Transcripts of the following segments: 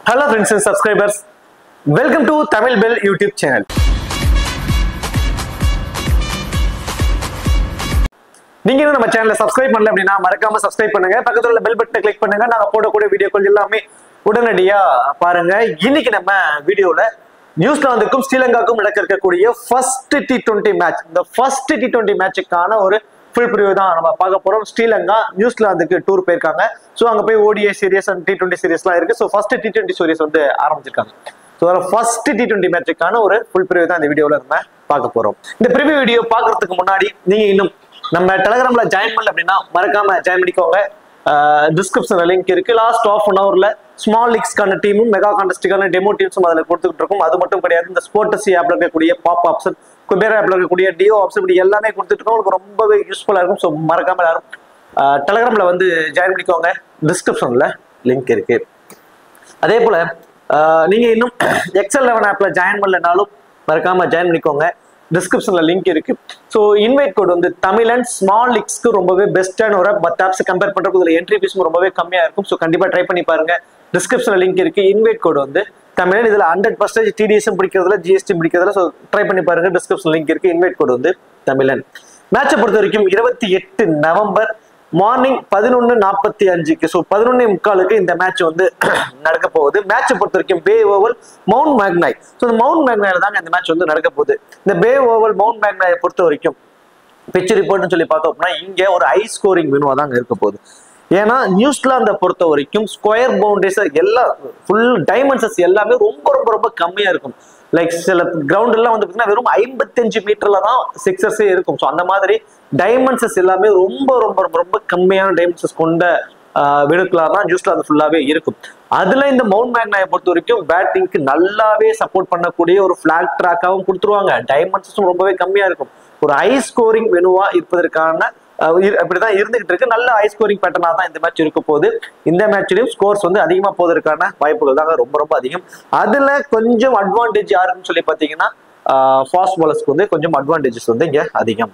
Hello friends and subscribers, welcome to Tamil Bell YouTube channel. நீங்க இன்னும் நம்ம சேனலை சப்ஸ்கிரைப் பண்ணல அப்படின்னா மறக்காம சப்ஸ்கிரைப் பண்ணுங்க. பக்கத்துல உள்ள பெல் பட்டனை கிளிக் பண்ணுங்க. நாங்க போடக்கூடிய வீடியோக்கள் எல்லாமே உடனடியா பாருங்க. இன்னைக்கு நம்ம வீடியோல நியூசிலாந்துக்கும் ஸ்ரீலங்காவுக்கும் நடக்க இருக்கக்கூடிய ஃபர்ஸ்ட் T20 மேட்ச், இந்த ஃபர்ஸ்ட் T20 மேட்சுக்கான ஒரு ஃபுல் ப்ரிவ்யூ தான் நம்ம பார்க்க போறோம். ஸ்ரீலங்கா நியூசிலாந்துக்கு டூர் போயிருக்காங்க. ஸோ அங்க போய் ODI சீரியஸ் அண்ட் T20 சீரியஸ்லாம் இருக்கு. ஸோ ஃபர்ஸ்ட் T20 சீரியஸ் வந்து ஆரம்பிச்சிருக்காங்க. ஸோ ஃபர்ஸ்ட் T20 மேட்சுக்கான ஒரு ஃபுல் ப்ரிவ்யூ தான் இந்த வீடியோல நம்ம பார்க்க போறோம். இந்த ப்ரிவ்யூ வீடியோ பார்க்கறதுக்கு முன்னாடி நீங்க இன்னும் நம்ம டெலிகிராம்ல ஜாயின் பண்ணல அப்படின்னா மறக்காம ஜாயின் பண்ணிக்கோங்க. டிஸ்கிரிப்ஷன்ல லிங்க் இருக்கு. லாஸ்ட் ஆஃப் அன் ஹவர்ல ஸ்மால் லீக்ஸ்க்கான டீமும் மெகா கான்டெஸ்டுக்கான டெமோ டீம்ஸும் அதில் கொடுத்துட்டு இருக்கும். அது மட்டும் கிடையாது, இந்த ஸ்போர்ட்ஸ் ஆப்ல இருக்கக்கூடிய பாப் ஆப்ஷன், குபேரா ஆப்ல இருக்கக்கூடிய டியோ ஆப்ஷன், இப்படி எல்லாமே கொடுத்துட்டு இருக்கோம். உங்களுக்கு ரொம்பவே யூஸ்ஃபுல்லா இருக்கும். ஸோ மறக்காம எல்லாரும் டெலிகிராம்ல வந்து ஜாயின் பண்ணிக்கோங்க. டிஸ்கிரிப்ஷன்ல லிங்க் இருக்கு. அதே போல நீங்க இன்னும் XL11 ஆப்ல ஜாயின் பண்ணலனாலும் மறக்காம ஜாயின் பண்ணிக்கோங்க. டிஸ்கிரிப்ஷன்ல லிங்க் இருக்கு. ஸோ இன்வைட் கோட் வந்து தமிழ் அண்ட் ஸ்மால் லீக்ஸ்க்கு ரொம்பவே பெஸ்டான ஒரு மற்ற ஆப்ஸ் கம்பேர் பண்றதுக்கு இதுல என்ட்ரி ஃபீஸும் ரொம்பவே கம்மியா இருக்கும். ஸோ கண்டிப்பா ட்ரை பண்ணி பாருங்க. டிஸ்கிரிப்ஷன்ல லிங்க் இருக்கு. இன்வைட் கோட் வந்து தமிழ், இதுல 100% TDS பிடிக்கிறதுல GST பிடிக்கிறதுல. ஸோ ட்ரை பண்ணி பாருங்க. டிஸ்கிரிப்ஷன் லிங்க் இருக்கு. இன்வைட் கோட் வந்து தமிழன். மேட்சை பொறுத்த வரைக்கும் 28 நவம்பர் மார்னிங் 11:45க்கு, ஸோ 11:45 இந்த மேட்ச் வந்து நடக்க போகுது. மேட்சை பொறுத்த வரைக்கும் பே ஓவல் மவுண்ட் மேக்னாய். ஸோ இந்த மவுண்ட் மேக்னாயில தாங்க இந்த மேட்ச் வந்து நடக்க போகுது. இந்த பே ஓவல் மவுண்ட் மேக்னாயை பொறுத்த வரைக்கும் பிச் ரிப்போர்ட்னு சொல்லி பார்த்தோம் அப்படின்னா இங்க ஒரு ஹை ஸ்கோரிங் வினுவா தாங்க இருக்க போகுது. ஏன்னா நியூசிலாந்தை பொறுத்த வரைக்கும் ஸ்கொயர் பவுண்டரிஸ் எல்லாம் ஃபுல் டைமென்ஷன்ஸ் எல்லாமே ரொம்ப ரொம்ப ரொம்ப கம்மியா இருக்கும். லைக் சில கிரவுண்ட் எல்லாம் வந்து பார்த்தீங்கன்னா வெறும் 55 மீட்டர்ல தான் சிக்ஸர்ஸே இருக்கும். ஸோ அந்த மாதிரி டைமென்ஷன்ஸ் எல்லாமே ரொம்ப ரொம்ப ரொம்ப ரொம்ப கம்மியான டைமென்ஷன்ஸ் கொண்ட விடுக்கலாம் தான் நியூசிலாந்து ஃபுல்லாவே இருக்கும். அதுல இந்த மவுண்ட் மேக்னாயை பொறுத்த வரைக்கும் பேட்டிங்க்கு நல்லாவே சப்போர்ட் பண்ணக்கூடிய ஒரு பிளாக் ட்ராக்காவும் கொடுத்துருவாங்க. டைமென்ஷன்ஸும் ரொம்பவே கம்மியா இருக்கும். ஒரு ஹை ஸ்கோரிங் வெனுவா இருப்பதற்கான அப்படிதான் இருந்துகிட்டு இருக்கு. நல்ல ஹை ஸ்கோரிங் பேட்டர்னா தான் இந்த மேட்ச் இருக்க போகுது. இந்த மேட்ச்லயும் ஸ்கோர்ஸ் வந்து அதிகமா போவதற்கான வாய்ப்புகள் தாங்க ரொம்ப ரொம்ப அதிகம். அதுல கொஞ்சம் அட்வான்டேஜ் யாருன்னு சொல்லி பாத்தீங்கன்னா ஃபாஸ்ட் பாலர்ஸ்க்கு வந்து கொஞ்சம் அட்வான்டேஜஸ் வந்து இங்க அதிகம்.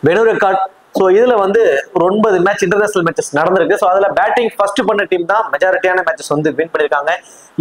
வெனு ரெக்கார்ட், ஸோ இதுல வந்து ஒரு 9 மேட்ச் இன்டர்நேஷனல் மேட்சஸ் நடந்திருக்கு. ஸோ அதுல பேட்டிங் ஃபர்ஸ்ட் பண்ண டீம் தான் மெஜாரிட்டியான மேட்சஸ் வந்து வின் பண்ணிருக்காங்க.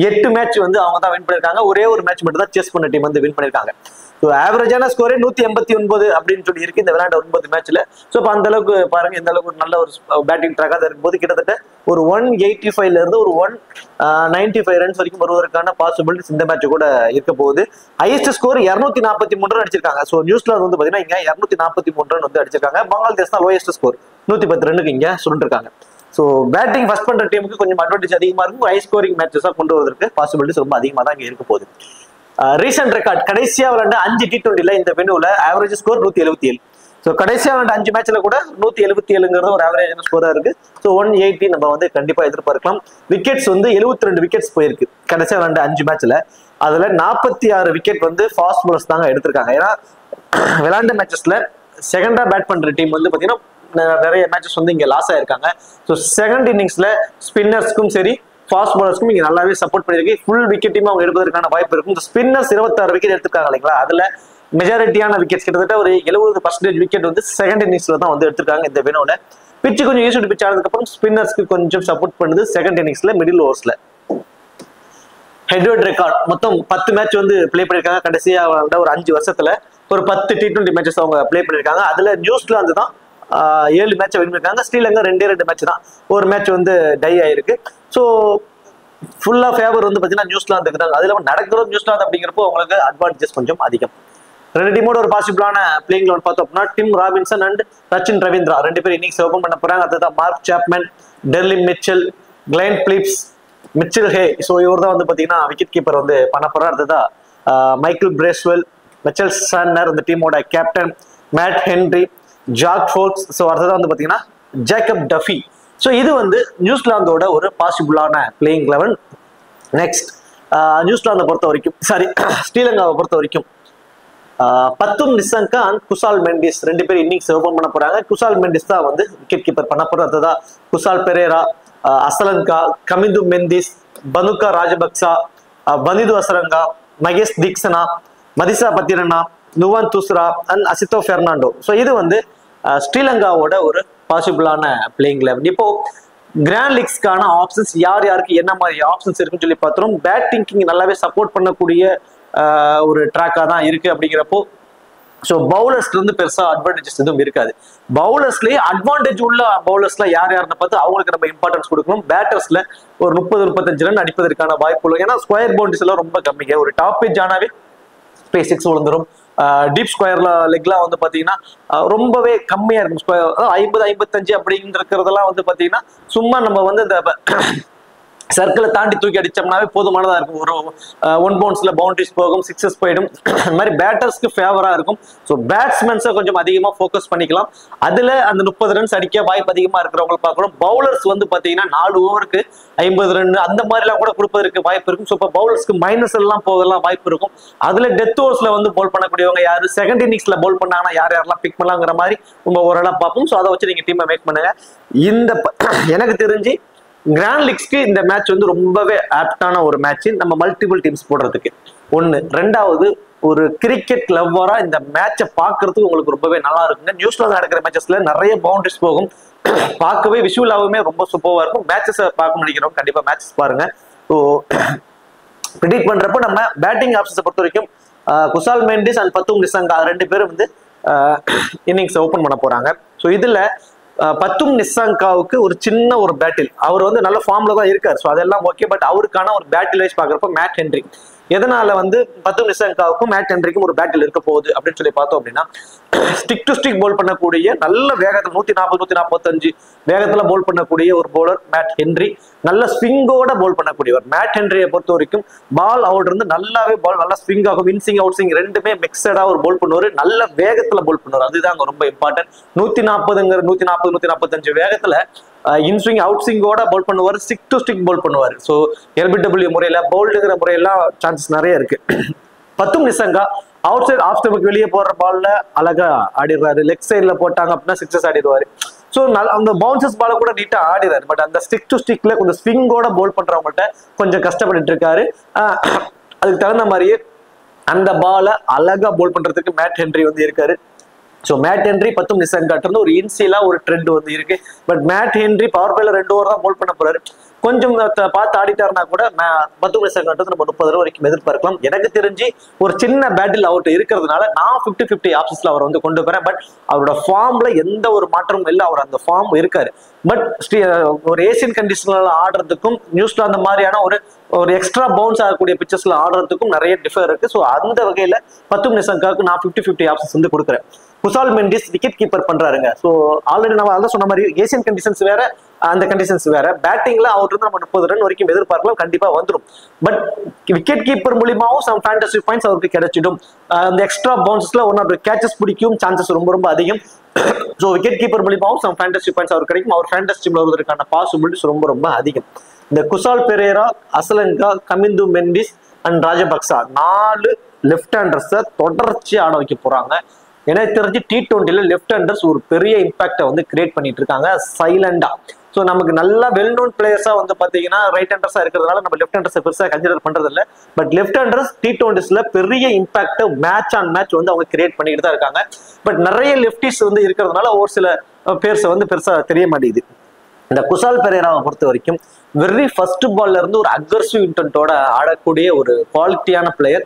8 மேட்ச் வந்து அவங்க தான் வின் பண்ணிருக்காங்க. ஒரே ஒரு மேட்ச் மட்டும் தான் சேஸ் பண்ண டீம் வந்து வின் பண்ணிருக்காங்க. ஸோ ஆவரேஜான ஸ்கோரே 189 அப்படின்னு சொல்லி இருக்கு இந்த விளையாண்ட 9 மேட்ச்ல. ஸோ இப்போ அந்த அளவுக்கு பாருங்க, இந்த அளவுக்கு ஒரு நல்ல ஒரு பேட்டிங் ட்ராக்காக இருக்கும்போது கிட்டத்தட்ட ஒரு 185ல இருந்து ஒரு 195 ரன்ஸ் வரைக்கும் வருவதற்கான பாசிபிலிட்டிஸ் இந்த மேட்ச் கூட இருக்க போகுது. ஹையஸ்ட் ஸ்கோர் 243 ரன் அடிச்சிருக்காங்க. ஸோ நியூசிலாந்து வந்து பாத்தீங்கன்னா இங்க 243 ரன் வந்து அடிச்சிருக்காங்க. பங்களாதேஷ் தான் லோயஸ்ட் ஸ்கோர் 110 ரன்னுக்கு இங்க சொல்லிருக்காங்க. ஸோ பேட்டிங் ஃபர்ஸ்ட் பண்ற டீமுக்கு கொஞ்சம் அட்வான்டேஜ் அதிகமா இருக்கும். ஹை ஸ்கோரிங் மேட்சஸா கொண்டு வருவதற்கு பாசிபிலிட்டிஸ் ரொம்ப அதிகமா தான் இங்க இருக்க போகுது. ரீசெண்ட் ரெக்கார்ட், கடைசியா விளையாண்ட 5 T20ல இந்த வெனுல ஆவரேஜ் ஸ்கோர் 177. ஸோ கடைசியா விளையாண்ட 5 மேட்ச்ல கூட 177ங்கிறது ஒரு ஆவரேஜான ஸ்கோரா இருக்கு. ஸோ 180 நம்ம வந்து கண்டிப்பா எதிர்பார்க்கலாம். விக்கெட்ஸ் வந்து 72 விக்கெட்ஸ் போயிருக்கு கடைசியா விளையாண்ட 5 மேட்ச்ல. அதுல 46 விக்கெட் வந்து ஃபாஸ்ட் பாலர்ஸ் தாங்க எடுத்திருக்காங்க. ஏன்னா விளையாண்ட மேட்சஸ்ல செகண்டா பேட் பண்ற டீம் வந்து பாத்தீங்கன்னா நிறைய மேட்சஸ் வந்து இங்க லாஸ் ஆயிருக்காங்க. ஸோ செகண்ட் இன்னிங்ஸ்ல ஸ்பின்னர்ஸ்க்கும் சரி ஃபாஸ்ட் பாலர்ஸ்க்கும் இங்க நல்லாவே சப்போர்ட் பண்ணிருக்கு. ஃபுல் விக்கெட்டையும் அவங்க எடுப்பதற்கான வாய்ப்பு இருக்கும். இந்த ஸ்பின்னர்ஸ் 26 விக்கெட் எடுத்திருக்காங்க இல்லைங்களா, அதுல மெஜாரிட்டியான விக்கெட்ஸ் கிட்டத்தட்ட ஒரு 70% விக்கெட் வந்து செகண்ட் இன்னிங்ஸ்ல தான் வந்து எடுத்திருக்காங்க இந்த வெனோல. பிச்சு கொஞ்சம் யூஸ்டு பிச் ஆனதுக்கு அப்புறம் ஸ்பின்னர்ஸ்க்கு கொஞ்சம் சப்போர்ட் பண்ணுது செகண்ட் இன்னிங்ஸ்ல மிடில் ஓவர்ஸ்ல. ஹெட்வர்ட் ரெக்கார்ட் மொத்தம் 10 மேட்ச் வந்து பிளே பண்ணிருக்காங்க. கடைசியா ஒரு 5 வருஷத்துல ஒரு 10 T20 மேட்சஸ் அவங்க பிளே பண்ணிருக்காங்க. அதுல நியூசிலாந்து தான் 7 மேட்ச் வின் பண்ணிருக்காங்க. ஸ்ரீலங்கா 2 மேட்ச் தான், ஒரு மேட்ச் வந்து டை ஆயிருக்கு. ஸோ ஃபுல்லா ஃபேவர் வந்து பாத்தீங்கன்னா நியூசிலாந்துக்கு தான். அதுல நடக்கிறது நியூசிலாந்து அப்படிங்கிறப்போ அவங்களுக்கு அட்வான்டேஜஸ் கொஞ்சம் அதிகம். 2 டீமோட ஒரு பாசிபிளான பிளேயிங் லெவன் பார்த்தோம் அப்படின்னா Tim Robinson and Rachin Ravindra 2 பேர் இன்னிங்ஸ் ஓபன் பண்ண போறாங்க. அதுதான் Mark Chapman, Daryl Mitchell, Glenn Phillips, Mitchell Hay. So இவர் தான் வந்து பாத்தீங்கன்னா விக்கெட் கீப்பர் வந்து பண்ண போறாரு. அதுதான் மைக்கேல் பிரேஸ்வெல், மிச்சல் சாண்டனர் இந்த டீமோட captain, Matt Henry, Zak Foulkes. So அடுத்ததான் வந்து பாத்தீங்கன்னா ஜேக்கப் டஃபி. ஸோ இது வந்து நியூசிலாந்தோட ஒரு பாசிபிளான பிளேயிங் லெவன். நெக்ஸ்ட் நியூசிலாந்தை பொறுத்த வரைக்கும் ஸ்ரீலங்காவை பொறுத்த வரைக்கும் பத்தும் நிசங்கா அண்ட் குசால் மெண்டிஸ் 2 பேர் இன்னிங்ஸ் ஓபன் பண்ண போறாங்க. குசால் மெண்டிஸ் தான் வந்து விக்கெட் கீப்பர் பண்ண போறாரு. அதுதான் குசால் பெரேரா, அசலங்கா, கமிந்து மெந்திஸ், பனுகா ராஜபக்சா, பனிது அசரங்கா, மகேஷ் தீக்ஷனா, மதிசா பத்திரனா, நுவான் துஸ்ரா அண்ட் அசித்தோ பெர்னாண்டோ. ஸோ இது வந்து ஸ்ரீலங்காவோட ஒரு பாசிபிளான பிளேயிங் லெவன். இப்போ கிராண்ட் லீக்ஸ்க்கான ஆப்ஷன்ஸ் யார் யாருக்கு என்ன மாதிரி ஆப்ஷன்ஸ் இருக்குன்னு சொல்லி பார்த்தோம். பேட்டிங்க்கு நல்லாவே சப்போர்ட் பண்ணக்கூடிய ஒரு ட்ராக்கா தான் இருக்கு அப்படிங்கிறப்போ ஸோ பவுலர்ஸ்ல இருந்து பெருசா அட்வான்டேஜஸ் எதுவும் இருக்காது. பவுலர்ஸ்லயே அட்வான்டேஜ் உள்ள பவுலர்ஸ்ல யார் யாருன்னு பார்த்து அவங்களுக்கு நம்ம இம்பார்ட்டன்ஸ் கொடுக்கணும். பேட்டர்ஸ்ல ஒரு 30-35 ரன் அடிப்பதற்கான வாய்ப்பு இல்லை. ஏன்னா ஸ்கொயர் பவுண்டரிஸ் எல்லாம் ரொம்ப கம்மிங்க. ஒரு டாப் பிச் ஆனாவே 6 விழுந்துரும். டீப் ஸ்கொயர்ல லெக்லாம் வந்து பாத்தீங்கன்னா ரொம்பவே கம்மியா இருக்கும். ஸ்கொயர் 50-55 அப்படிங்கிறதெல்லாம் வந்து பாத்தீங்கன்னா சும்மா நம்ம வந்து இந்த சர்க்கிளை தாண்டி தூக்கி அடிச்சோம்னாவே போதுமானதா இருக்கும். ஒரு 1 பவுன்ஸ்ல பவுண்டரிஸ் போகும், 6s போயிடும். இந்த மாதிரி பேட்டர்ஸ்க்கு ஃபேவரா இருக்கும். ஸோ பேட்ஸ்மேன்ஸை கொஞ்சம் அதிகமா ஃபோக்கஸ் பண்ணிக்கலாம். அதுல அந்த 30 ரன்ஸ் அடிக்க வாய்ப்பு அதிகமா இருக்கிறவங்களை பார்க்கணும். பவுலர்ஸ் வந்து பாத்தீங்கன்னா 4 ஓவருக்கு 50 ரன் அந்த மாதிரிலாம் கூட கொடுப்பதற்கு வாய்ப்பு இருக்கும். ஸோ இப்போ பவுலர்ஸ்க்கு மைனஸ் எல்லாம் போகலாம் வாய்ப்பு இருக்கும். அதுல டெத் ஓவர்ஸ்ல வந்து போல் பண்ணக்கூடியவங்க யாரு, செகண்ட் இன்னிங்ஸ்ல போல் பண்ணாங்கன்னா யார் யாரெல்லாம் பிக் பண்ணலாங்கிற மாதிரி நம்ம ஓரளவு பார்ப்போம். ஸோ அதை வச்சு நீங்க டீமை மேக் பண்ணுங்க. இந்த எனக்கு தெரிஞ்சு கிராண்ட் லீக்ஸ்க்கு இந்த மேட்ச் வந்து ரொம்பவே ஆப்டான ஒரு மேட்ச் நம்ம மல்டிபிள் டீம்ஸ் போடுறதுக்கு. ஒண்ணு. ரெண்டாவது, ஒரு கிரிக்கெட் லவ்வரா இந்த மேட்சை பார்க்கறதுக்கு உங்களுக்கு ரொம்பவே நல்லா இருக்குங்க. நியூஸ்ல நடக்கிற மேட்சஸ்ல நிறைய பவுண்டரிஸ் போகும். பார்க்கவே விஷுவலாகவுமே ரொம்ப சூப்பராக இருக்கும். மேட்சஸ் பார்க்க நினைக்கிறோம், கண்டிப்பா மேட்சஸ் பாருங்க. ஸோ ப்ரிடிக்ட் பண்றப்போ நம்ம பேட்டிங் ஆப்ஷன்ஸை பொறுத்த வரைக்கும் குசால் மெண்டிஸ் அண்ட் பத்தும் நிசங்கா 2 பேரும் வந்து இன்னிங்ஸ் ஓபன் பண்ண போறாங்க. ஸோ இதுல பத்தும் நிசங்காவுக்கு ஒரு சின்ன ஒரு பேட்டில், அவர் வந்து நல்ல ஃபார்ம்ல தான் இருக்காரு. ஸோ அதெல்லாம் ஓகே. பட் அவருக்கான ஒரு பேட்டில் வைஸ் பார்க்குறப்ப மேட் ஹென்ரி, எதனால வந்து பத்தும் நிசங்காவுக்கும் மேட் ஹென்ரிக்கும் ஒரு பேட்டில் இருக்க போகுது அப்படின்னு சொல்லி பார்த்தோம் அப்படின்னா, ஸ்டிக் டு ஸ்டிக் போல் பண்ணக்கூடிய நல்ல வேகத்தில் 140-145 வேகத்துல போல் பண்ணக்கூடிய ஒரு போலர் மேட் ஹென்ரி. நல்ல ஸ்விங்கோட போல் பண்ணக்கூடியவர். மேட் ஹென்ரியை பொறுத்த வரைக்கும் பால் அவுட் இருந்து நல்லாவே பால் நல்லா ஸ்விங் ஆகும். இன்சிங் அவுட் ஸ்விங் ரெண்டுமே மிக்சடா ஒரு போல் பண்ணுவார். நல்ல வேகத்துல போல் பண்ணுவார். அதுதான் ரொம்ப இம்பார்ட்டன்ட். 140-145 வேகத்துல இன்ஸ்விங் அவுட் ஸ்விங்கோட போல் பண்ணுவார். ஸ்டிக் டு ஸ்டிக் போல் பண்ணுவார். ஸோ எல்பிடபிள்யூ முறையில போல்டுங்கிற முறையெல்லாம் சான்சஸ் நிறைய இருக்கு. பத்தும் நிசங்கா அவுட் சைட் ஆஃப் ஸ்டம்புக்கு வெளியே போடுற பால்ல அழகா ஆடிடுறாரு. லெக் சைட்ல போட்டாங்க அப்படின்னா 6s ஆடிடுவாரு. ஸோ அந்த பவுன்சஸ் பால கூட நீட்டா ஆடிறாரு. பட் அந்த ஸ்டிக் டு ஸ்டிக்ல கொஞ்சம் ஸ்விங்கோட போல் பண்றவங்கள்ட்ட கொஞ்சம் கஷ்டப்பட்டு இருக்காரு. அதுக்கு தகுந்த மாதிரியே அந்த பாலை அழகா போல் பண்றதுக்கு மேட் ஹென்ரி வந்து இருக்காரு. ஸோ மேட் ஹென்ரி பத்தும் நிசங்காட்டு ஒரு இன்சியலா ஒரு ட்ரெண்ட் வந்து இருக்கு. பட் மேட் ஹென்ரி பவர் பிளேல 2 ஓவர் தான் போல் பண்ண போறாரு. கொஞ்சம் பார்த்து ஆடிட்டாருனா கூட பத்தும் நிசங்காட்டு நம்ம 30 ரன் வரைக்கும் எதிர்பார்க்கலாம். எனக்கு தெரிஞ்சு ஒரு சின்ன பேட்டில் அவுட் இருக்கிறதுனால நான் 50-50 ஆப்ஷன்ஸ்ல அவர் வந்து கொண்டு போறேன். பட் அவரோட ஃபார்ம்ல எந்த ஒரு மாற்றமும் இல்லை. அவர் அந்த ஃபார்ம் இருக்காரு. பட் ஒரு ஏசியன் கண்டிஷன்ல ஆடுறதுக்கும் நியூசிலாந்து மாதிரியான ஒரு எக்ஸ்ட்ரா பவுன்ஸ் ஆகக்கூடிய பிச்சர்ஸ்ல ஆடுறதுக்கும் நிறைய டிஃபர் இருக்கு. ஸோ அந்த வகையில பத்தும் நிசங்காவுக்கு நான் 50-50 ஆப்ஷன்ஸ் வந்து கொடுக்குறேன். குசால் மெண்டிஸ் விக்கெட் கீப்பர் பண்றாருங்க. ஸோ ஆல்ரெடி நம்ம அதான் சொன்ன மாதிரி ஏசியன் கண்டிஷன்ஸ் வேற, அந்த கண்டிஷன்ஸ் வேற. பேட்டிங்ல அவர்கிட்ட இருந்து நம்ம 30 ரன் வரைக்கும் எதிர்பார்க்கலாம், கண்டிப்பா வந்துடும். பட் விக்கெட் கீப்பர் மூலியமாவும் சம் ஃபேண்டசி பாயிண்ட்ஸ் அவருக்கு கிடைச்சிடும். அந்த எக்ஸ்ட்ரா பவுன்ஸ்ல ஒன் ஆஃப் கேச்சஸ் பிடிக்கும் சான்சஸ் ரொம்ப ரொம்ப அதிகம். ஸோ விக்கெட் கீப்பர் மூலியமாவும் சம் ஃபேண்டசி பாயிண்ட்ஸ் அவருக்கு கிடைக்கும். அவர் ஃபேண்டசி டீம்ல வருவதற்கான பாசிபிலிட்டிஸ் ரொம்ப ரொம்ப அதிகம். இந்த குசால் பெரேரா, அசலங்கா, கமிந்து மெண்டிஸ் அண்ட் ராஜபக்சா 4 லெஃப்ட் ஹேண்டர்ஸை தொடர்ச்சி ஆட வைக்க போறாங்க. எனக்கு தெரிஞ்சு T20ல லெஃப்ட் ஹேண்டர்ஸ் ஒரு பெரிய இம்பாக்டை வந்து கிரியேட் பண்ணிட்டு இருக்காங்க சைலண்டா. ஸோ நமக்கு நல்லா வெல் நோன் பிளேயர்ஸா வந்து பாத்தீங்கன்னா ரைட் ஹேண்டர்ஸா இருக்கிறதுனால நம்ம லெஃப்ட் ஹேண்டர்ஸை பெருசா கன்சிடர் பண்றது இல்லை. பட் லெஃப்ட் ஹேண்டர்ஸ் T20ஸ்ல பெரிய இம்பாக்ட் மேட்ச் ஆன் மேட்ச் வந்து அவங்க கிரியேட் பண்ணிட்டு தான் இருக்காங்க. பட் நிறைய லெஃப்டிஸ் வந்து இருக்கிறதுனால ஒரு சில பேர்ஸ் வந்து பெருசா தெரிய மாட்டேங்குது. இந்த குசால் பெரேராவை பொறுத்த வரைக்கும் வெரி ஃபர்ஸ்ட் பால்ல இருந்து ஒரு அக்ரெசிவ் இன்டென்ட்டோட ஆடக்கூடிய ஒரு குவாலிட்டியான பிளேயர்.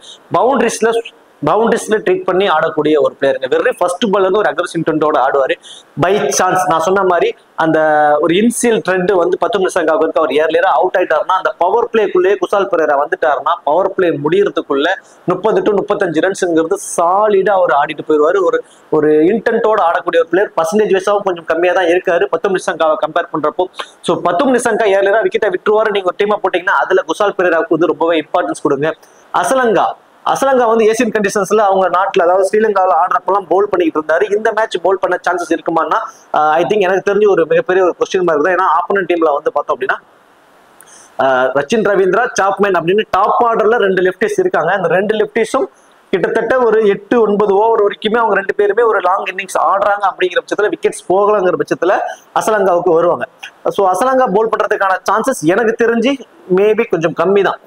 பவுண்டரிஸ்ல ட்ரீட் பண்ணி ஆடக்கூடிய ஒரு பிளேயருங்க. வெரி ஃபர்ஸ்ட் பால்ல இருந்து ஒரு அக்ரெசிவ் இன்டென்ட்டோட ஆடுவாரு. பை சான்ஸ் நான் சொன்ன மாதிரி அந்த ஒரு இன்சியல் ட்ரெண்ட் வந்து பத்தும் நிசங்காவுக்கு இருக்கு. அவர் ஏர்லியரா அவுட் ஆயிட்டாருன்னா அந்த பவர் பிளேக்குள்ளேயே குசால் பெரேரா வந்துட்டாருன்னா பவர் பிளே முடியறதுக்குள்ள 30-35 ரன்ஸ்ங்கிறது சாலிடா அவர் ஆடிட்டு போயிடுவாரு. ஒரு இன்டென்ட்டோட ஆடக்கூடிய ஒரு பிளேயர். பர்சன்டேஜ் வைஸாவும் கொஞ்சம் கம்மியா தான் இருக்காரு பத்தும் நிசங்காவை கம்பேர் பண்றப்போ. ஸோ பத்தும் நிசங்கா ஏர்லியரா விக்கெட்டை விட்டுருவாரு. நீங்க ஒரு டீமா போட்டீங்கன்னா அதுல குசால் பெரேராவுக்கு வந்து ரொம்பவே இம்பார்ட்டன்ஸ் கொடுங்க. அசலங்கா வந்து ஏசியன் கண்டிஷன்ஸ்ல அவங்க நாட்டுல அதாவது ஸ்ரீலங்காவில் ஆடுறப்பெல்லாம் போல் பண்ணிட்டு இருந்தாரு. இந்த மேட்ச் போல் பண்ண சான்சஸ் இருக்குமான்னா ஐ திங்க் எனக்கு தெரிஞ்சு ஒரு மிகப்பெரிய ஒரு கொஸ்டின் மார்க் தான். ஏன்னா ஆப்போனன்ட் டீம்ல வந்து பார்த்தோம் அப்படின்னா ரச்சின் ரவீந்திரா, சாப்மேன் அப்படின்னு டாப் ஆர்டர்ல 2 லெப்டிஸ் இருக்காங்க. அந்த 2 லெப்டிஸும் கிட்டத்தட்ட ஒரு 8-9 ஓவர் வரைக்குமே அவங்க 2 பேருமே ஒரு லாங் இன்னிங்ஸ் ஆடுறாங்க. அப்படிங்கிற பட்சத்துல விக்கெட்ஸ் போகலங்கிற பட்சத்துல அசலங்காவுக்கு வருவாங்க. ஸோ அசலங்கா போல் பண்றதுக்கான சான்சஸ் எனக்கு தெரிஞ்சு மேபி கொஞ்சம் கம்மி தான்.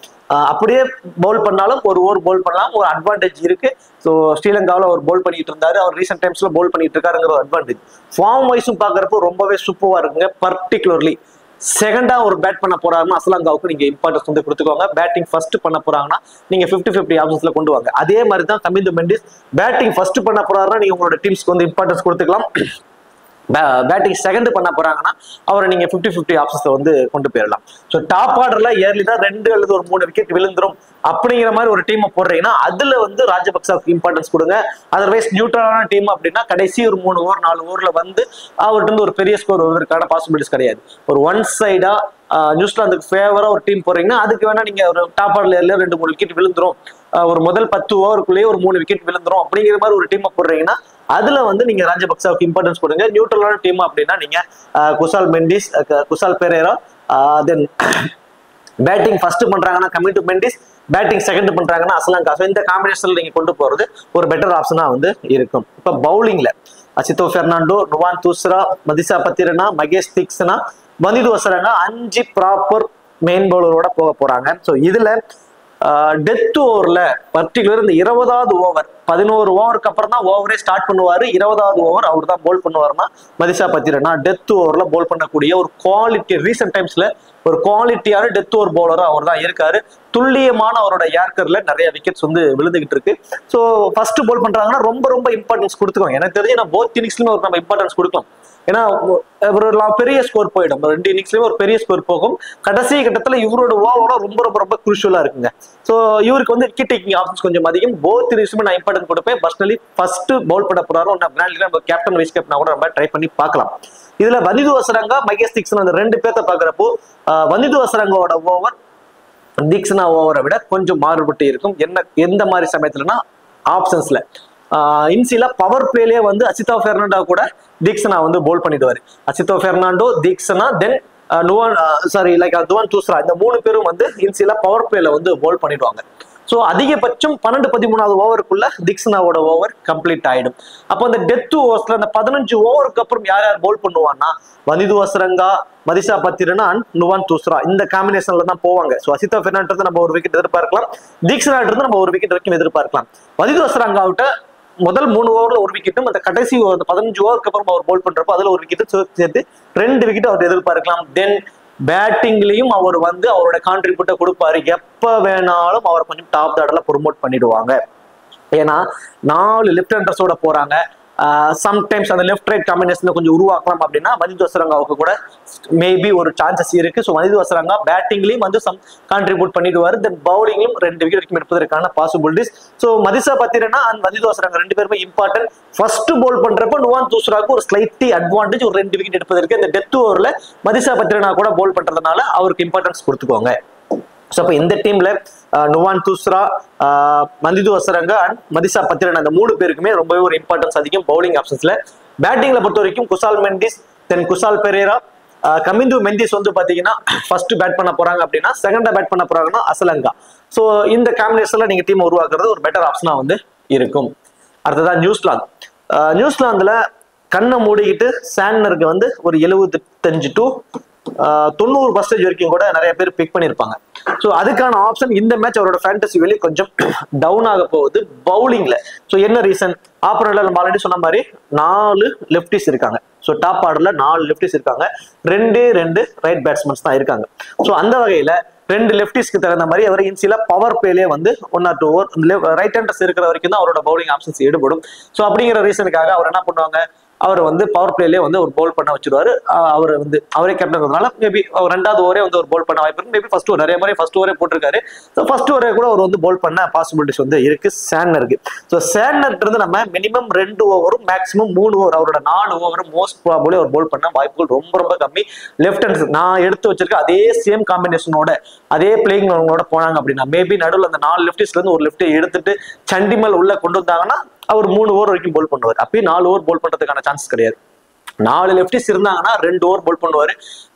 அப்படியே பவுல் பண்ணாலும் ஒரு ஓவர் பவுல் பண்ணலாம், ஒரு அட்வான்டேஜ் இருக்கு. ஸோ ஸ்ரீலங்காவில் அவர் பவுல் பண்ணிட்டு இருந்தாரு, அவர் ரீசெண்ட் டைம்ஸ்ல பவுல் பண்ணிட்டு இருக்காருங்கிற ஒரு அட்வான்டேஜ். ஃபார்ம் வைஸும் பாக்குறப்போ ரொம்பவே சூப்பரா இருக்குங்க. பர்டிகுலர்லி செகண்டா ஒரு பேட் பண்ண போறாங்கன்னா அஸ்லாங்காவுக்கு நீங்க இம்பார்ட்டன்ஸ் வந்து கொடுத்துக்கோங்க. பேட்டிங் ஃபர்ஸ்ட் பண்ண போறாங்கன்னா நீங்க 50-50 ஆப்ஷன்ஸ்ல கொண்டு வாங்க. அதே மாதிரி தான் கமிந்து மெண்டிஸ் பேட்டிங் ஃபர்ஸ்ட் பண்ண போறாருன்னா நீங்க உங்களோட டீம்ஸ்க்கு வந்து இம்பார்ட்டன்ஸ் கொடுத்துக்கலாம். பேட்டிங் செகண்ட் பண்ண போறாங்கன்னா அவரை நீங்க 50-50 ஆப்ஷன்ஸ்ல வந்து கொண்டு போயிடலாம். ஸோ டாப் ஆர்டர்ல ஏர்லினா 2 அல்லது ஒரு 3 விக்கெட் விழுந்துரும் அப்படிங்கிற மாதிரி ஒரு டீமை போடுறீங்கன்னா அதுல வந்து ராஜபக்சாவுக்கு இம்பார்ட்டன்ஸ் கொடுங்க. அதர்வைஸ் நியூட்ரலான டீம் அப்படின்னா கடைசி ஒரு 3 ஓவர் 4 ஓவர்ல வந்து அவர்கிட்ட இருந்து ஒரு பெரிய ஸ்கோர் வருவதற்கான பாசிபிலிட்டிஸ் கிடையாது. ஒரு ஒன் சைடா நியூசிலாந்துக்கு ஃபேவரா ஒரு டீம் போடுறீங்கன்னா அதுக்கு வேணா நீங்க ஒரு டாப் ஆர்டர்ல 2-3 விக்கெட் விழுந்துரும், ஒரு முதல் 10 ஓவருக்குள்ளேயே ஒரு 3 விக்கெட் விழுந்துரும் அப்படிங்கிற மாதிரி ஒரு டீமை போடுறீங்கன்னா அதுல வந்து நீங்க ராஜபக்சாவுக்கு இம்பார்ட்டன்ஸ் கொடுங்க. நியூட்ரலான டீம் அப்படின்னா நீங்க குசால் மெண்டிஸ், குசால் பெரேரா, தென் பேட்டிங் ஃபர்ஸ்ட் பண்றாங்கன்னா கமிண்டு மெண்டிஸ், பேட்டிங் செகண்ட் பண்றாங்கன்னா அஸ்லாங்கா. இந்த காம்பினேஷன்ல நீங்க கொண்டு போறது ஒரு பெட்டர் ஆப்ஷனா வந்து இருக்கும். இப்ப பவுலிங்ல அசித்தோ பெர்னாண்டோ, நுவான் தூஸ்ரா, மதிசா பத்திரனா, மகேஷ் தீக்ஷனா, வனிது வசரங்க 5 ப்ராப்பர் மெயின் பவுலரோட போக போறாங்க. ஸோ இதுல டெத் ஓவர்ல பர்டிகுலர் இந்த 20வது ஓவர் 11 ஓவருக்கு அப்புறம் தான் ஓவரே ஸ்டார்ட் பண்ணுவாரு. 20வது ஓவர் அவர் தான் போல் பண்ணுவாருன்னா மதிஷா பத்திரனா டெத் ஓவர்ல போல் பண்ணக்கூடிய ஒரு குவாலிட்டி ரீசெண்ட் டைம்ஸ்ல ஒரு குவாலிட்டியான டெத் ஓவர் பவுலரா அவர் தான் இருக்காரு. துல்லியமான அவரோட ஏர்கர்ல நிறைய விக்கெட்ஸ் வந்து விழுந்துகிட்டு இருக்கு. ஸோ ஃபர்ஸ்ட் போல் பண்றாங்கன்னா ரொம்ப ரொம்ப இம்பார்ட்டன்ஸ் கொடுத்துக்கோங்க. எனக்கு தெரிஞ்சு நான் போத் இன்னிங்ஸ்லயுமே ஒரு நம்ம இம்பார்ட்டன்ஸ் கொடுக்கலாம். ஏன்னா ஒரு பெரிய ஸ்கோர் போயிடும், 2 இன்னிங்ஸ்லயுமே ஒரு பெரிய ஸ்கோர் போகும். கடைசி கட்டத்துல இவரோட ஓவரோட ரொம்ப ரொம்ப ரொம்ப குரூஷியலா இருக்குங்க. ஸோ இவருக்கு வந்து விக்கெட் டேக்கிங் ஆப்ஷன்ஸ் கொஞ்சம் அதிகம். போத் இன்னிங்ஸ்லுமே நான் இம்பார்ட்டன்ஸ் கொடுப்பேன். பர்சனலி ஃபர்ஸ்ட் பவுல் பண்ண போறாரு நம்ம கேப்டன் வைஸ் கேப்டனா கூட நம்ம ட்ரை பண்ணி பார்க்கலாம். இதுல வனிது வசரங்கா, மகேஷ் தீக்ஷனா அந்த 2 பேர்த்த பாக்குறப்போ வனிது வசரங்கோட ஓவர் தீக்ஷனா ஓவரை விட கொஞ்சம் மாறுபட்டு இருக்கும். எந்த மாதிரி சமயத்துலன்னா ஆப்ஷன்ஸ்ல இன்சில பவர் பிளேலயே வந்து அசித்தோ பெர்னாண்டோ கூட தீக்ஷனா வந்து போல் பண்ணிடுவாரு. அசித்தோ பெர்னாண்டோ, தீக்ஷனா, தென் நுவான் தூஸ்ரா இந்த 3 பேரும் வந்து இன்சில பவர் பிளேல வந்து போல் பண்ணிடுவாங்க. ஸோ அதிகபட்சம் 12-13வது ஓவருக்குள்ள தீக்ஷனாவோட ஓவர் கம்ப்ளீட் ஆயிடும். அப்போ அந்த டெத் ஓவர்ஸ்ல அந்த 15 ஓவருக்கு அப்புறம் யார் யார் போல் பண்ணுவான்னா வனிது வசரங்கா, மதிஷா பத்திரனா அண்ட் நுவான் தூஸ்ரா இந்த காம்பினேஷன்ல தான் போவாங்க. ஸோ அசித்தோ பெர்னாண்டோ நம்ம ஒரு விக்கெட் எதிர்பார்க்கலாம், தீக்ஷனா நம்ம ஒரு விக்கெட் வரைக்கும் எதிர்பார்க்கலாம். வனிது வசரங்காவிட்ட முதல் 3 ஓவர்ல ஒரு விக்கெட்டும் அந்த கடைசி 15 ஓவருக்கு அப்புறம் அவர் போல் பண்றப்போ அதுல ஒரு விக்கெட் சேர்த்து 2 விக்கெட் அவர் எதிர்பார்க்கலாம். தென் பேட்டிங்லயும் அவர் வந்து அவரோட கான்ட்ரிபியூட்டை கொடுப்பாரு. எப்ப வேணாலும் அவரை கொஞ்சம் டாப் ஆர்டர்ல ப்ரொமோட் பண்ணிடுவாங்க. ஏன்னா 4 லெஃப்ட் ஹேண்டர்ஸோட போறாங்க. சம்டைம்ஸ் அந்த லெஃப்ட் ரைட் காம்பினேஷன்ல கொஞ்சம் உருவாக்கலாம் அப்படின்னா வனிது வசரங்காவுக்கு கூட மேபி ஒரு சான்சஸ் இருக்கு. ஸோ வனிது வசரங்கா பேட்டிங்லயும் வந்து கான்ட்ரிபியூட் பண்ணிடுவாரு. தென் பவுலிங்லும் 2 விக்கெட் வரைக்கும் எடுப்பதற்கான possibilities. So Matheesha Pathirana and Wanindu Hasaranga 2 பேருமே இம்பார்ட்டன்ட். ஃபர்ஸ்ட் போல் பண்றப்ப நுவான் தூஸ்ராக்கு ஒரு ஸ்லைட்லி அட்வான்டேஜ், ஒரு 2 விக்கெட் எடுப்பதற்கு இந்த டெத் ஓவர்ல மதிஷா பத்திரனா கூட போல் பண்றதுனால அவருக்கு இம்பார்ட்டன்ஸ் கொடுத்துக்கோங்க. ஸோ அப்போ இந்த டீம்ல நுவான் தூஸ்ரா, வனிது வசரங்கா அண்ட் மதிஷா பத்திரனா இந்த 3 பேருக்குமே ரொம்பவே ஒரு இம்பார்ட்டன்ஸ் அதிகம் பவுலிங் ஆப்ஷன்ஸ்ல. பேட்டிங்ல பொறுத்த வரைக்கும் குசால் மெண்டிஸ், தென் குசால் பெரேரா, கமிந்து மெண்டிஸ் வந்து பாத்தீங்கன்னா ஃபர்ஸ்ட் பேட் பண்ண போறாங்க அப்படின்னா செகண்டா பேட் பண்ண போறாங்கன்னா அஸ்லாங்கா. ஸோ இந்த காம்பினேஷன்ல நீங்க டீம் உருவாக்குறது ஒரு பெட்டர் ஆப்ஷனா வந்து இருக்கும். அடுத்ததான் நியூசிலாந்துல கண்ணை மூடிக்கிட்டு சாண்டனருக்கு வந்து ஒரு 75 to 90% வரைக்கும் கூட நிறைய பேர் பிக் பண்ணிருப்பாங்க. ஸோ அதுக்கான ஆப்ஷன் இந்த மேட்ச் அவரோட ஃபேண்டசி வெளியே கொஞ்சம் டவுன் ஆக போகுது பவுலிங்ல. ஸோ என்ன ரீசன்? ஆப்பனர்ல நம்ம ஆல்ரெடி சொன்ன மாதிரி 4 லெப்டிஸ் இருக்காங்க. ஸோ டாப் ஆர்டர்ல 4 லெப்டிஸ் இருக்காங்க, 2 ரைட் பேட்ஸ்மேன்ஸ் தான் இருக்காங்க. ஸோ அந்த வகையில 2 லெப்டிஸ்க்கு தகுந்த மாதிரி அவர் இன்சில பவர் பிளேலே வந்து 1 or 2 ஓவர் ரைட் ஹேண்டர்ஸ் இருக்கிற வரைக்கும் தான் அவரோட பவுலிங் ஆப்ஷன்ஸ் ஈடுபடும். ஸோ அப்படிங்கிற ரீசனுக்காக அவர் என்ன பண்ணுவாங்க, அவர் வந்து பவர் பிளேலே வந்து ஒரு போல் பண்ண வச்சிருவாரு. அவர் வந்து அவரே கேப்டன்றதுனால மேபி 2வது ஓவரே வந்து ஒரு போல் பண்ண வாய்ப்பு இருக்கு. மேபி ஃபர்ஸ்ட் ஓவர் நிறைய மாதிரி ஃபர்ஸ்ட் ஓவரே போட்டிருக்காரு. ஸோ ஃபர்ஸ்ட் ஓவரே கூட அவர் வந்து போல் பண்ண பாசிபிலிட்டிஸ் வந்து இருக்கு சாண்டனருக்கு. ஸோ சாண்டனர்ல இருந்து நம்ம மினிமம் 2 ஓவரும் மேக்ஸிமம் 3 ஓவர் அவரோட 4 ஓவரும் மோஸ்ட் ப்ராபபிலி அவர் போல் பண்ண வாய்ப்புகள் ரொம்ப ரொம்ப கம்மி. லெஃப்ட் ஹேண்ட் நான் எடுத்து வச்சிருக்க அதே சேம் காம்பினேஷனோட அதே பிளேயிங் போனாங்க அப்படின்னா மேபி நடுவில் அந்த 4 லெஃப்டிஸ்ல இருந்து ஒரு லெஃப்டை எடுத்துட்டு சண்டிமல் உள்ள கொண்டு வந்தாங்கன்னா அவர் 3 ஓவர் வரைக்கும் போல் பண்ணுவார். அப்பயும் 4 ஓவர் போல் பண்றதுக்கான சான்ஸ் கிடையாது. 4 லெஃப்டிஸ் இருந்தாங்கன்னா 2 ஓவர் போல் பண்ணுவாரு.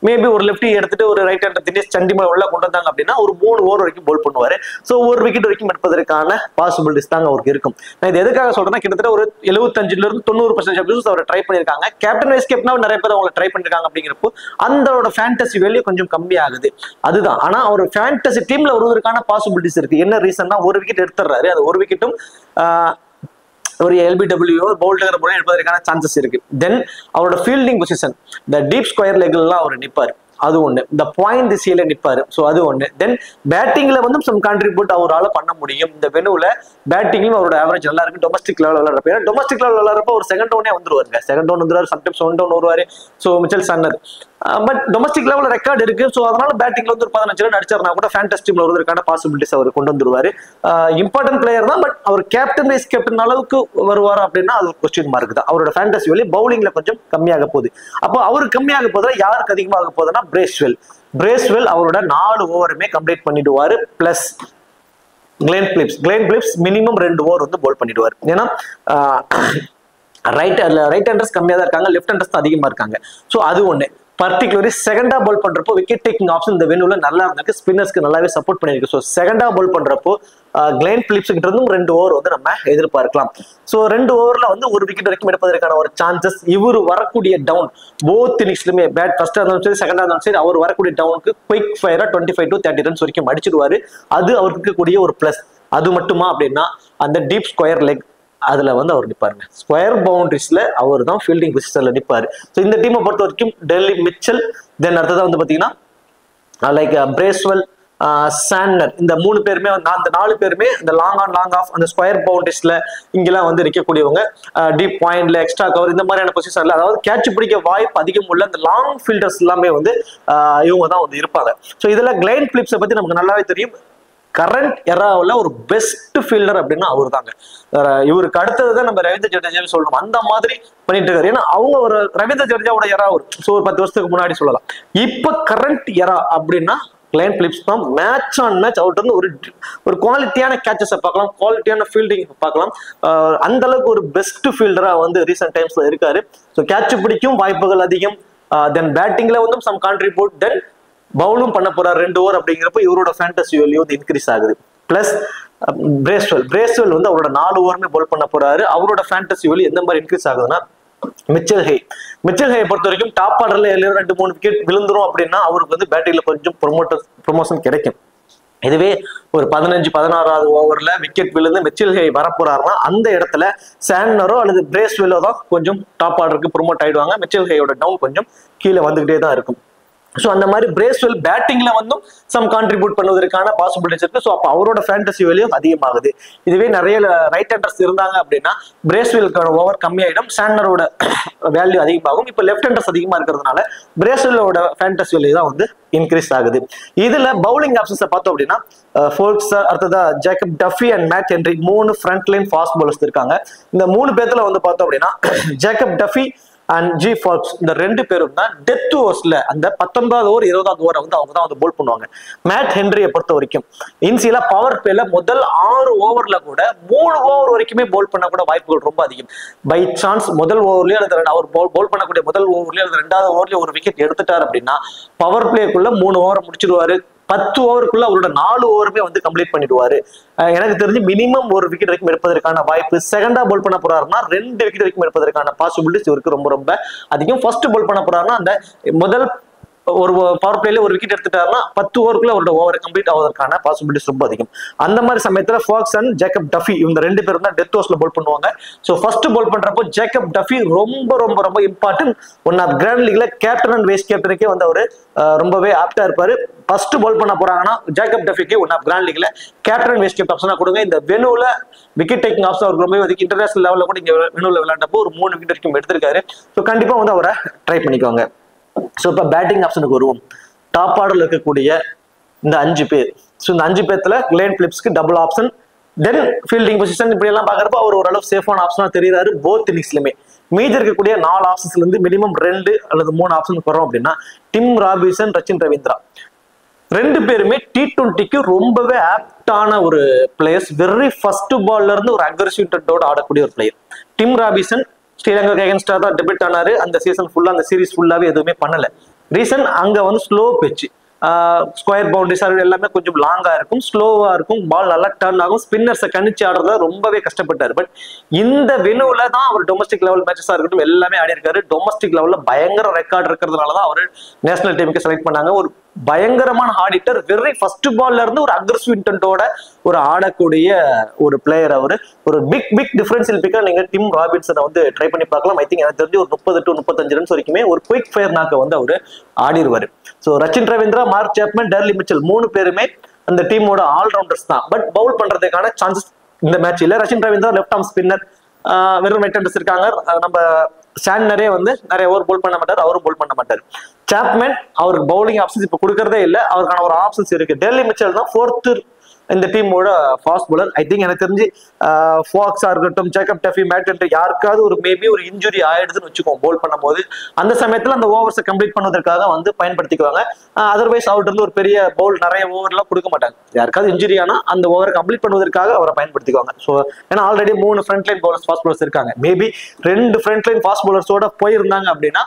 மேபி ஒரு லெஃப்டி எடுத்துட்டு ஒரு ரைட் ஹேண்டர் தினேஷ் சண்டிமல் உள்ள கொண்டு வந்தாங்க அப்படின்னா ஒரு 3 ஓவர் வரைக்கும் போல் பண்ணுவாரு. ஸோ ஒரு விக்கெட் வரைக்கும் எடுப்பதற்கான பாசிபிலிட்டிஸ் தாங்க அவருக்கு இருக்கும். நான் இது எதுக்காக சொல்றேன்னா கிட்டத்தட்ட ஒரு 75 to 90% அவரை ட்ரை பண்ணிருக்காங்க. கேப்டன் வைஸ் கேப்டனா நிறைய பேர் அவங்களை ட்ரை பண்ணிருக்காங்க. அப்படிங்கிறப்போ அந்த ஃபேண்டசி வேல்யூ கொஞ்சம் கம்மி ஆகுது. அதுதான். ஆனா அவர் ஃபேண்டசி டீம்ல வருவதற்கான பாசிபிலிட்டிஸ் இருக்கு. என்ன ரீசன்னா ஒரு விக்கெட் எடுத்துறாரு. அது ஒரு விக்கெட்டும் ஒரு LBW பவுல்டர் எடுப்பதற்கான சான்சஸ் இருக்கு. தென் அவரோட ஃபீல்டிங் பொசிஷன் இந்த டீப் ஸ்கொயர் லெக்லாம் அவர் நிற்பார். அது ஒண்ணு. இந்த பாயிண்ட் திசையில நிப்பாரு, ஸோ அது ஒண்ணு. தென் பேட்டிங்ல வந்து சம் கான்ட்ரிபியூட் அவரால் பண்ண முடியும். இந்த வெனுல பேட்டிங்லயும் அவரோட ஆவரேஜ் நல்லா இருக்கு. டொமஸ்டிக் லெவல் விளையாடுறப்ப, ஏன்னா டொமஸ்டிக் லெவல் விளையாடுறப்ப ஒரு செகண்ட் டவுனே வந்துருவாருங்க. செகண்ட் டவுன் வந்துருவாரு, சம்டைம்ஸ் ஒன் டவுன் வருவாரு. So Mitchell Santner but domestic level record இருக்கு. ஸோ அதனால பேட்டிங்ல வந்து ஒரு 15 ரன் அடிச்சாருனா கூட ஃபேண்டஸ் டீம்ல வருவதற்கான பாசிபிலிட்டிஸ் அவர் கொண்டு வந்துருவாரு. இம்பார்ட்டன்ட் பிளேயர் தான், பட் அவர் கேப்டன் வைஸ் கேப்டன் அளவுக்கு வருவார் அப்படின்னா அது ஒரு கொஸ்டின் மார்க் தான். அவரோட ஃபேண்டசி வேலி பவுலிங்ல கொஞ்சம் கம்மியாக போகுது. அப்போ அவருக்கு கம்மியாக போதுனா யாருக்கு அதிகமாக போகுதுன்னா பிரேஸ்வெல் அவரோட 4 ஓவருமே கம்ப்ளீட் பண்ணிடுவாரு. Plus Glenn Phillips minimum 2 over வந்து போல் பண்ணிடுவார். ஏன்னா ரைட் ஹேண்டர்ஸ் கம்மியா தான் இருக்காங்க, லெஃப்ட் ஹேண்டர்ஸ் தான் அதிகமா இருக்காங்க. ஸோ அது ஒண்ணு. பர்டிகுலரி செகண்டா பால் பண்றப்போ விக்கெட் டேக்கிங் ஆப்ஷன் இந்த வெனுல நல்லா இருந்திருக்கு, ஸ்பின்னர்ஸ்க்கு நல்லாவே சப்போர்ட் பண்ணிருக்கு. ஸோ செகண்டா பால் பண்றப்போ கிளென் பிலிப்ஸ் கிட்ட இருந்தும் 2 ஓவர் வந்து நம்ம எதிர்பார்க்கலாம். ஸோ 2 ஓவர்ல வந்து ஒரு விக்கெட் வரைக்கும் எடுப்பதற்கான ஒரு சான்சஸ். இவர் வரக்கூடிய டவுன் போத் இன்னிங்ஸ்லுமே பேட் ஃபர்ஸ்டா இருந்தாலும் சரி செகண்டா இருந்தாலும் சரி அவர் வரக்கூடிய டவுனுக்கு குயிக் ஃபயரா 25 to 30 ரன்ஸ் வரைக்கும் அடிச்சிடுவாரு. அது அவருக்கு இருக்கக்கூடிய ஒரு பிளஸ். அது மட்டுமா அப்படின்னா அந்த டீப் ஸ்கொயர் லெக் அதுல வந்து அவர் நிப்பாருங்க. ஸ்கொயர் பவுண்டரிஸ்ல அவர் தான் ஃபீல்டிங் பொசிஷன்ல நிப்பாரு. ஸோ இந்த டீமை பொறுத்த வரைக்கும் டெல்லி மிச்சல், தென் அடுத்ததான் வந்து பாத்தீங்கன்னா லைக் பிரேஸ்வெல், சாண்டர், இந்த 3 பேருமே அந்த 4 பேருமே இந்த லாங் ஆன் லாங் ஆஃப் அந்த ஸ்கொயர் பவுண்டரிஸ்ல இங்கெல்லாம் வந்து நிற்கக்கூடியவங்க. டீப் பாயிண்ட்ல எக்ஸ்ட்ரா கவர் இந்த மாதிரியான பொசிஷன்ல, அதாவது கேட்ச் பிடிக்க வாய்ப்பு அதிகம் உள்ள அந்த லாங் ஃபீல்டர்ஸ் எல்லாமே வந்து இவங்க தான் வந்து இருப்பாங்க. ஸோ இதுல கிளென் பிலிப்ஸை பத்தி நமக்கு நல்லாவே தெரியும். கரண்ட் எராவில் ஒரு பெஸ்ட் ஃபீல்டர் அப்படின்னா அவர் தாங்க. இவருக்கு அடுத்ததுதான் நம்ம ரவீந்திர ஜடேஜாவே சொல்லணும். அந்த மாதிரி பண்ணிட்டு இருக்காரு. ஏன்னா அவங்க ஒரு ரவீந்திர ஜடேஜாவோட எரா ஒரு 10 வருஷத்துக்கு முன்னாடி சொல்லலாம். இப்ப கரண்ட் எரா அப்படின்னா கிளென் பிலிப்ஸ் தான். மேட்ச் ஆன் மேட்ச் அவர்கிட்ட இருந்து ஒரு குவாலிட்டியான கேச்சஸை பார்க்கலாம், குவாலிட்டியான ஃபீல்டிங் பார்க்கலாம். அந்த அளவுக்கு ஒரு பெஸ்ட் ஃபீல்டரா வந்து ரீசெண்ட் டைம்ஸ்ல இருக்காரு. ஸோ கேட்ச் பிடிக்கும் வாய்ப்புகள் அதிகம். தென் பேட்டிங்ல வந்து சம் கான்ட்ரிபியூட், தென் பவுலும் பண்ண போறார் 2 ஓவர் அப்படிங்கிறப்ப இவரோட ஃபேண்டசி வேல்யூ வந்து இன்க்ரீஸ் ஆகுது. பிளஸ் பிரேஸ்வெல் வந்து அவரோட 4 ஓவருமே பவுல் பண்ண போறாரு. அவரோட ஃபேண்டசி வேல்யூ எந்த மாதிரி இன்க்ரீஸ் ஆகுதுன்னா மிச்சல் ஹே பொறுத்த வரைக்கும் டாப் ஆர்டர்ல 2-3 விக்கெட் விழுந்துரும் அப்படின்னா அவருக்கு வந்து பேட்டிங்ல கொஞ்சம் ப்ரொமோஷன் கிடைக்கும். இதுவே ஒரு 15-16வது ஓவர்ல விக்கெட் விழுந்து மிச்சல் ஹே வரப்போறாருன்னா அந்த இடத்துல சாண்டரோ அல்லது பிரேஸ்வெல்லோ தான் கொஞ்சம் டாப் ஆர்டருக்கு ப்ரொமோட் ஆயிடுவாங்க. மிச்சல் ஹேயோட டவுன் கொஞ்சம் கீழே வந்துகிட்டே தான் இருக்கும். ஸோ அந்த மாதிரி பிரேஸ்வெல் பேட்டிங்ல வந்தும் சம் கான்ட்ரிபியூட் பண்ணுவதற்கான பாசிபிலிட்டிஸ் இருக்கு. ஸோ அப்போ அவரோட ஃபேண்டசி வேல்யூ அதிகமாகுது. இதுவே நிறைய ரைட் ஹேண்டர்ஸ் இருந்தாங்க அப்படின்னா பிரேஸ்வெல்லுக்கான ஓவர் கம்மியாயிடும், சாண்டரோட வேல்யூ அதிகமாகும். இப்போ லெஃப்ட் ஹேண்டர்ஸ் அதிகமா இருக்கிறதுனால பிரேஸ்வெல்லோட ஃபேண்டசி வேல்யூ தான் வந்து இன்க்ரீஸ் ஆகுது. இதுல பவுலிங் ஆப்ஷன்ஸை பார்த்தோம் அப்படின்னா ஃபோல்க்ஸ், அடுத்ததா Jacob Duffy and mat Henry 3 front line fast bowlers இருக்காங்க. இந்த 3 பேர்த்துல வந்து பார்த்தோம் அப்படின்னா ஜேக்கப் டஃபி அண்ட் ஜி ஃபால்க்ஸ் இந்த 2 பேரும் தான் டெத் ஓவர்ஸ்ல அந்த 19வது ஓவர் 20வது ஓவரை வந்து அவங்க தான் வந்து போல் பண்ணுவாங்க. மேட் ஹென்ரியை பொறுத்த வரைக்கும் இன்சியலா பவர் பிளேல முதல் 6 ஓவர்ல கூட 3 ஓவர் வரைக்குமே போல் பண்ண கூட வாய்ப்புகள் ரொம்ப அதிகம். பை சான்ஸ் முதல் ஓவர்லயே அல்லது அவர் போல் பண்ணக்கூடிய முதல் ஓவர்லயே அல்லது 2வது ஓவர்லயே ஒரு விக்கெட் எடுத்துட்டார் அப்படின்னா பவர் பிளேக்குள்ள 3 ஓவரை முடிச்சிருவாரு. 10 ஓவருக்குள்ள அவரோட 4 ஓவருமே வந்து கம்ப்ளீட் பண்ணிடுவாரு. எனக்கு தெரிஞ்சு மினிமம் ஒரு விக்கெட் வரைக்கும் எடுப்பதற்கான வாய்ப்பு. செகண்டா போல் பண்ண போறாருன்னா 2 விக்கெட் வரைக்கும் எடுப்பதற்கான பாசிபிலிட்டிஸ் இவருக்கு ரொம்ப ரொம்ப அதிகம். ஃபர்ஸ்ட் போல் பண்ண போறாருன்னா அந்த முதல் ஒரு பவர் பிளேல ஒரு விக்கெட் எடுத்துட்டாருன்னா 10 ஓவருக்குள்ள அவரோட ஓவர் கம்ப்ளீட் ஆவதற்கான பாசிபிலிட்டிஸ் ரொம்ப அதிகம். அந்த மாதிரி சமயத்துல ஃபாக்ஸ் அண்ட் ஜேக்கப் டஃபி இவங்க 2 பேரும் தான் டெத் ஓவர்ஸ்ல போல் பண்ணுவாங்க. ஸோ ஃபர்ஸ்ட் போல் பண்றப்போ ஜேக்கப் டஃபி ரொம்ப ரொம்ப ரொம்ப இம்பார்ட்டன்ட். ஒன் ஆஃப் கிராண்ட் லீக்ல கேப்டன் அண்ட் வைஸ் கேப்டனுக்கே வந்து அவரு ரொம்பவே ஆப்டா இருப்பாரு. ஃபர்ஸ்ட் போல் பண்ண போறாங்கன்னா ஜேக்கப் டஃபிக்கு ஒன் ஆஃப் கிராண்ட் லீக்ல கேப்டன் அண்ட் வைஸ் கேப்டன் ஆப்ஷனா கொடுங்க. இந்த வெனுல விக்கெட் டேக்கிங் ஆப்ஷன் அவருக்கு ரொம்ப அதிகம். இன்டர்நேஷனல் லெவல்ல கூட இங்க வெனுல விளையாண்டப்போ ஒரு 3 விக்கெட் வரைக்கும் எடுத்திருக்காரு. ஸோ கண்டிப்பா வந்து அவரை ட்ரை பண்ணிக்கோங்க. ஸோ இப்போ பேட்டிங் ஆப்ஷனுக்கு வருவோம். டாப் ஆர்டர்ல இருக்கக்கூடிய இந்த 5 பேர். ஸோ இந்த 5 பேர்த்துல கிளென் பிலிப்ஸ்க்கு டபுள் ஆப்ஷன், தென் ஃபீல்டிங் பொசிஷன் இப்படி எல்லாம் பாக்குறப்ப அவர் ஓரளவு சேஃபான ஆப்ஷனா தெரியுறாரு போத் இன்னிங்ஸ்லுமே. மீதி இருக்கக்கூடிய 4 ஆப்ஷன்ஸ்ல இருந்து மினிமம் 2 அல்லது 3 ஆப்ஷன் வரும் அப்படின்னா டிம் ராபின்சன், ரச்சின் ரவீந்திரா 2 பேருமே T20க்கு ரொம்பவே ஆப்டான ஒரு பிளேயர்ஸ். வெரி ஃபர்ஸ்ட் பால்ல இருந்து ஒரு அக்ரெசிவ் இன்டென்ட்டோட ஆடக்கூடிய ஒரு பிளேயர். டிம் ராபின்சன் ஸ்ரீலங்கா அகைன்ஸ்டா தான் டெபிட் ஆனாரு. அந்த சீசன் ஃபுல்லா அந்த சீரீஸ் ஃபுல்லாவே எதுவுமே பண்ணல. ரீசன் அங்க வந்து ஸ்லோ பிட்ச், ஸ்கொயர் பவுண்டரிஸ் எல்லாமே கொஞ்சம் லாங்கா இருக்கும், ஸ்லோவா இருக்கும், பால் நல்லா டர்ன் ஆகும், ஸ்பின்னர்ஸை கணிச்சு ஆடுறத ரொம்பவே கஷ்டப்பட்டாரு. பட் இந்த வெனுல தான் அவர் டொமஸ்டிக் லெவல் மேட்சஸா இருக்கட்டும் எல்லாமே ஆடி இருக்காரு. டொமஸ்டிக் லெவல்ல பயங்கர ரெக்கார்ட் இருக்கிறதுனாலதான் அவர் நேஷனல் டீமுக்கு செலக்ட் பண்ணாங்க. ஒரு பயங்கரமான ஆடிட்டர். வெரி ஃபர்ஸ்ட் பால்ல இருந்து ஒரு அக்ரெசிவ் இன்டென்ட்டோட ஒரு ஆடக்கூடிய ஒரு பிளேயர். அவரு ஒரு பிக் டிஃபரன்ஷியல் பிக்கா நீங்க டிம் ராபின்சனை வந்து ட்ரை பண்ணி பார்க்கலாம். ஐ திங்க் எனக்கு தெரிஞ்சு ஒரு 30 to 35 ரன்ஸ் வரைக்குமே ஒரு குயிக் ஃபயர் நாக்க வந்து அவரு ஆடிடுவாரு. So Rachin Ravindra, Mark Chapman, Daryl Mitchell 3 பேருமே அந்த டீமோட ஆல்ரவுண்டர்ஸ் தான். பட் பவுல் பண்றதுக்கான சான்சஸ் இந்த மேட்ச் இல்ல. Rachin Ravindra left arm spinner, வெறும் ரைட் ஹேண்டர்ஸ் இருக்காங்க. நம்ம சாண்டனரே வந்து நிறைய ஓவர் போல் பண்ண மாட்டார், அவரும் போல் பண்ண மாட்டார். சாப்மேன் அவருக்கு பவுலிங் ஆப்ஷன்ஸ் இப்ப கொடுக்கறதே இல்லை, அவருக்கான ஒரு ஆப்ஷன்ஸ் இருக்கு. டேர்லி மிச்சல் தான் 4th இந்த டீமோட ஃபாஸ்ட் பவுலர். ஐ திங்க் எனக்கு தெரிஞ்சு ஃபாக்ஸா இருக்கட்டும், ஜேக்கப் டஃபி, மேட் ஹென்ரி யாருக்காவது ஒரு மேபி ஒரு இன்ஜுரி ஆயிடுதுன்னு வச்சுக்கோங்க போல் பண்ணும்போது, அந்த சமயத்துல அந்த ஓவர்ஸை கம்ப்ளீட் பண்ணுவதற்காக வந்து பயன்படுத்திக்குவாங்க. அதர்வைஸ் அவர்கிட்ட இருந்து ஒரு பெரிய பவுல் நிறைய ஓவர்லாம் கொடுக்க மாட்டாங்க. யாருக்காவது இன்ஜுரி ஆனா அந்த ஓவரை கம்ப்ளீட் பண்ணுவதற்காக அவரை பயன்படுத்திக்குவாங்க. ஸோ ஏன்னா already 3 front line bowlers fast bowlers இருக்காங்க. மேபி 2 ஃப்ரண்ட் லைன் ஃபாஸ்ட் பவுலர்ஸோட போயிருந்தாங்க அப்படின்னா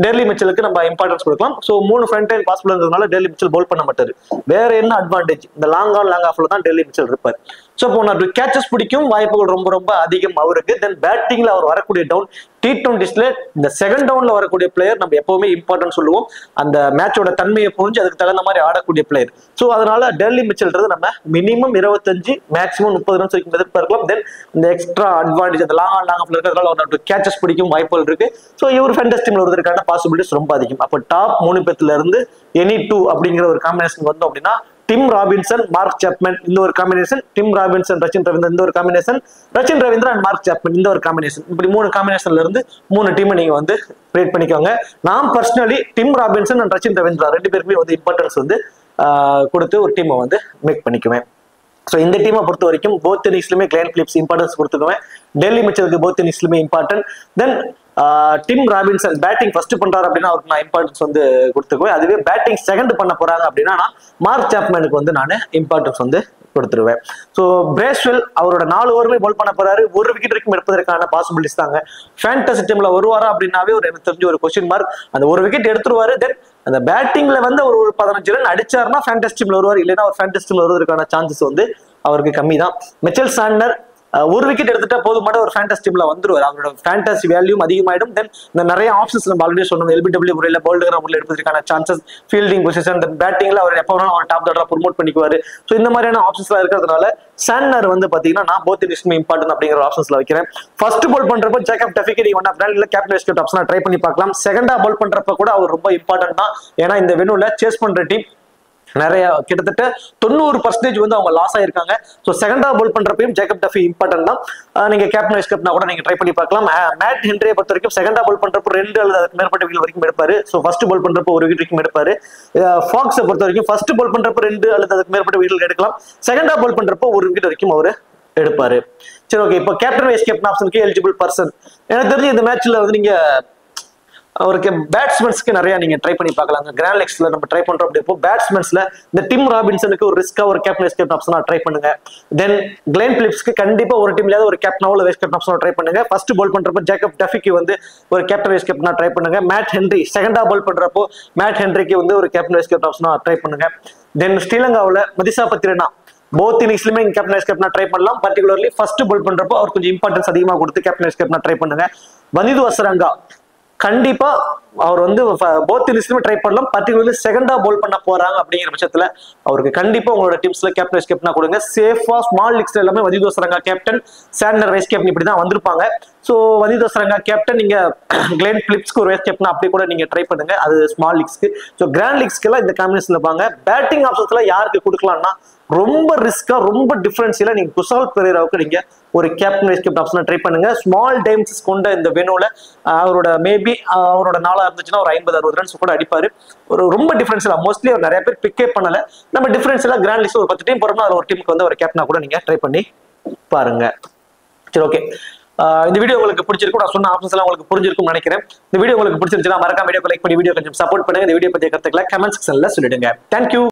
டேர்லி மிச்சலுக்கு நம்ம இம்பார்ட்டன்ஸ் கொடுக்கலாம். ஸோ 3 ஃப்ரண்ட் லைன் ஃபாஸ்ட் பவுலர்னால டேர்லி மிச்சல் பவுல் பண்ண மாட்டாரு. வேற என்ன அட்வான்டேஜ்? இந்த லாங் ஆஃப்ல தான் டேர்லி மிச்சல் இருப்பார். சோ போன கேச்சஸ் பிடிக்கும் வாய்ப்புகள் ரொம்ப ரொம்ப அதிகம் அவருக்கு. தென் பேட்டிங்ல அவர் வரக்கூடிய டவுன், T20ஸ்ல இந்த செகண்ட் டவுன்ல வரக்கூடிய பிளேயர் நம்ம எப்பவுமே இம்பார்ட்டன்ட் சொல்லுவோம். அந்த மேட்சோட தன்மையை புரிஞ்சு அதுக்கு தகுந்த மாதிரி ஆடக்கூடிய பிளேயர். சோ அதனால டேர்லி மிச்சல்ன்றது நம்ம மினிமம் 25 மேக்ஸிமம் 30 ரன்ஸ் வரைக்கும் எதிர்பார்க்கலாம். தென் இந்த எக்ஸ்ட்ரா அட்வான்டேஜ் அந்த லாங் ஆஃப்ல இருக்கிறதுனால ஒரு கேச்சஸ் பிடிக்கும் வாய்ப்புகள் இருக்கு. சோ இவர் ஃபேண்டஸ்டி டீம்ல வருவதற்கான பாசிபிலிட்டிஸ் ரொம்ப அதிகம். அப்போ டாப் 3 பேத்துல இருந்து எனி 2 அப்படிங்கிற ஒரு காம்பினேஷன் வந்தோம் அப்படின்னா டிம் ராபின்சன், மார்க் சேப்மன் இந்த ஒரு combination, Tim Robinson, Rachin Ravindra இந்த ஒரு combination, Rachin Ravindra and Mark Chapman இந்த ஒரு காம்பினேஷன். இப்படி 3 காம்பினேஷன்ல இருந்து 3 டீமை நீங்க வந்து கிரியேட் பண்ணிக்கோங்க. நான் personally Tim Robinson and Rachin Ravindra 2 பேருக்குமே வந்து இம்பார்ட்டன்ஸ் வந்து கொடுத்து ஒரு டீமை வந்து மேக் பண்ணிக்குவேன். ஸோ இந்த டீமை பொறுத்த வரைக்கும் போத் இன்னிங்ஸ்லுமே கிளென் பிலிப்ஸ் இம்பார்ட்டன்ஸ் கொடுத்துக்குவேன். டெல்லி மிச்சலுக்கு போத் இன்னிங்ஸ்லுமே important. Then Tim Robinson batting first பண்றாரு அப்படின்னா அவருக்கு நான் இம்பார்ட்டன்ஸ் வந்து கொடுத்துக்குவேன். அதுவே பேட்டிங் செகண்ட் பண்ண போறாங்க அப்படின்னா நான் மார்க் சேப்மேனுக்கு வந்து நான் இம்பார்ட்டன்ஸ் வந்து கொடுத்துருவேன். ஸோ பிரேஸ்வெல் அவரோட 4 ஓவருமே போல் பண்ண போறாரு. 1 விக்கெட் வரைக்கும் எடுப்பதற்கான பாசிபிலிட்டிஸ் தாங்க. ஃபேண்டசி டீம்ல வருவாரா அப்படின்னாவே ஒரு எனக்கு தெரிஞ்ச ஒரு கொஸ்டின் மார்க். அந்த 1 விக்கெட் எடுத்துருவாரு. தென் அந்த பேட்டிங்ல வந்து ஒரு 15 ரன் அடிச்சாருன்னா ஃபேண்டசி டீம்ல வருவார். இல்லைன்னா ஒரு ஃபேண்டசி டீம்ல வருவதற்கான சான்சஸ் வந்து அவருக்கு கம்மி தான். மிச்சல் சாண்டனர் 1 விக்கெட் எடுத்துட்டா போதுமான ஒரு ஃபேண்டசி டீம்ல வந்துருவார். அவரோட ஃபேண்டசி வேல்யூம் அதிகமாயிடும். தென் இந்த நிறைய ஆப்ஷன்ஸ் நம்ம ஆல்ரெடி சொன்னோம். LBW முறையில் பவுல்டர் முறையில் எடுப்பதற்கான சான்சஸ், ஃபீல்டிங் பொசிஷன், தென் பேட்டிங்ல அவர் எப்போ வேணாலும் அவர் டாப் ஆர்டரா ப்ரொமோட் பண்ணிக்குவாரு. ஸோ இந்த மாதிரியான ஆப்ஷன்ஸ்லாம் இருக்கிறதுனால சாண்டனர் வந்து பாத்தீங்கன்னா நான் போத் இன்னிங்ஸ்மே இம்பார்ட்டன்ட் அப்படிங்கிற ஆப்ஷன்ஸ்ல வைக்கிறேன். ஃபர்ஸ்ட் பால் பண்றப்போ ஜேக்கப் டஃபிக்கு நீங்க ஒன் ஆஃப் இல்ல கேப்டன் வைஸ் கேப்டன் ஆப்ஷனா ட்ரை பண்ணி பார்க்கலாம். செகண்டா பால் பண்றப்ப கூட அவர் ரொம்ப இம்பார்ட்டன்ட் தான். ஏன்னா இந்த வெனுல சேஸ் பண்ற டீம் நிறைய கிட்டத்தட்ட 90% வந்து அவங்க லாஸ் ஆயிருக்காங்க. ஸோ செகண்டா பால் பண்றப்பையும் ஜேக்கப் டஃபி இம்பார்ட்டன்ட் தான். நீங்க கேப்டன் வைஸ் கேப்டனா கூட நீங்க ட்ரை பண்ணி பார்க்கலாம். மேட் ஹென்ரியை பொறுத்த வரைக்கும் செகண்டா பால் பண்றப்போ 2 அல்லது அதுக்கு மேற்பட்ட விக்கெட் வரைக்கும் எடுப்பாரு. ஸோ ஃபர்ஸ்ட் பால் பண்றப்போ 1 விக்கெட் வரைக்கும் எடுப்பாரு. ஃபாக்ஸை பொறுத்த வரைக்கும் ஃபர்ஸ்ட் பால் பண்றப்போ 2 அல்லது அதுக்கு மேற்பட்ட விக்கெட் எடுக்கலாம். செகண்டா பால் பண்றப்போ 1 விக்கெட் வரைக்கும் அவரு எடுப்பாரு. சரி, ஓகே. இப்போ கேப்டன் வைஸ் கேப்டன் ஆப்ஷனுக்கு எலிஜிபிள் பர்சன் எனக்கு தெரிஞ்சு இந்த மேட்ச்ல வந்து நீங்க அவருக்கு பேட்ஸ்மேன்ஸ்க்கு நிறைய நீங்க ட்ரை பண்ணி பார்க்கலாம். கிராண்ட் லெக்ஸ்ல நம்ம ட்ரை பண்றோம். அப்படி இப்போ பேட்ஸ்மேன்ஸ்ல இந்த டிம் ராபின்சனுக்கு ஒரு ரிஸ்கா ஒரு கேப்டன் வைஸ் கேப்டன் ஆப்ஷனா ட்ரை பண்ணுங்க. தென் கிளென் பிலிப்ஸ்க்கு கண்டிப்பா ஒரு டீம்லயாவது ஒரு கேப்டனாவோ வைஸ் கேப்டன் ஆப்ஷனா ட்ரை பண்ணுங்க. ஃபர்ஸ்ட் பால் பண்றப்போ ஜேக்கப் டஃபிக்கு வந்து ஒரு கேப்டன் வைஸ் கேப்டனா ட்ரை பண்ணுங்க. மேட் ஹென்ரி செகண்டா பால் பண்றப்போ மேட் ஹென்ரிக்கு வந்து ஒரு கேப்டன் வைஸ் கேப்டன் ஆப்ஷனா ட்ரை பண்ணுங்க. தென் ஸ்ரீலங்காவில் மதிசா பத்திரனா போத் இன்னிங்ஸ்லுமே கேப்டன் வைஸ் கேப்டனா ட்ரை பண்ணலாம். பர்டிகுலர்லி ஃபர்ஸ்ட் பால் பண்றப்போ அவர் கொஞ்சம் இம்பார்ட்டன்ஸ் அதிகமாக கொடுத்து கேப்டன் வைஸ் கேப்டனா ட்ரை பண்ணுங்க. வனிது அசரங்கா கண்டிப்பா அவர் வந்து போத் இன்னிங்ஸ்லுமே ட்ரை பண்ணலாம். பர்டிகுலர்லி செகண்டா பால் பண்ண போறாங்க அப்படிங்கிற பட்சத்துல அவருக்கு கண்டிப்பா உங்களோட டீம்ஸ்ல கேப்டன் வைஸ் கேப்டனா கொடுங்க. சேஃபா ஸ்மால் லீக்ஸ்ல எல்லாமே Wanindu Azarenka captain, Santner vice captain இப்படி தான் வந்திருப்பாங்க. ஸோ வனிது அசரங்கா கேப்டன், நீங்க கிளென் பிலிப்ஸ்க்கு ஒரு வைஸ் கேப்டன் அப்படி கூட நீங்க ட்ரை பண்ணுங்க. அது ஸ்மால் லீக்ஸ்க்கு. ஸோ கிராண்ட் லீக்ஸ்க்கு எல்லாம் இந்த காம்பினேஷன்ல இருப்பாங்க. பேட்டிங் ஆப்ஷன்ஸ்ல யாருக்கு கொடுக்கலாம்னா ரொம்ப ரிஸ்கா ரொம்ப டிஃபரன்ஸ்ல நீங்க குசால் பெரேராவுக்கு நீங்க ஒரு கேப்டன் வைஸ் கேப்டன் ஆப்ஷனா ட்ரை பண்ணுங்க. ஸ்மால் டைம்ஸ் கொண்ட இந்த வெனுல அவரோட மேபி அவரோட நாளா இருந்துச்சுன்னா ஒரு 50-60 ரன்ஸ் கூட அடிப்பாரு. ஒரு ரொம்ப டிஃபரன்ஸ்ல மோஸ்ட்லி அவர் நிறைய பேர் பிக்கே பண்ணல. நம்ம டிஃபரன்ஸ்ல கிராண்ட் லீக்ஸ் ஒரு 10 டீம் போறோம்னா அது ஒரு டீமுக்கு வந்து ஒரு கேப்டனா கூட நீங்க ட்ரை பண்ணி பாருங்க. சரி, ஓகே. இந்த வீடியோ உங்களுக்கு பிடிச்சிருக்கும். நான் சொன்ன ஆப்ஷன்ஸ் எல்லாம் உங்களுக்கு புரிஞ்சிருக்கும் நினைக்கிறேன். இந்த வீடியோ உங்களுக்கு பிடிச்சிருந்துச்சுன்னா மறக்காம வீடியோ லைக் பண்ணி வீடியோ கொஞ்சம் சப்போர்ட் பண்ணுங்க. இந்த வீடியோ பத்திய கருத்துக்களை கமெண்ட் செக்ஷன்ல சொல்லிடுங்க. தேங்க்யூ.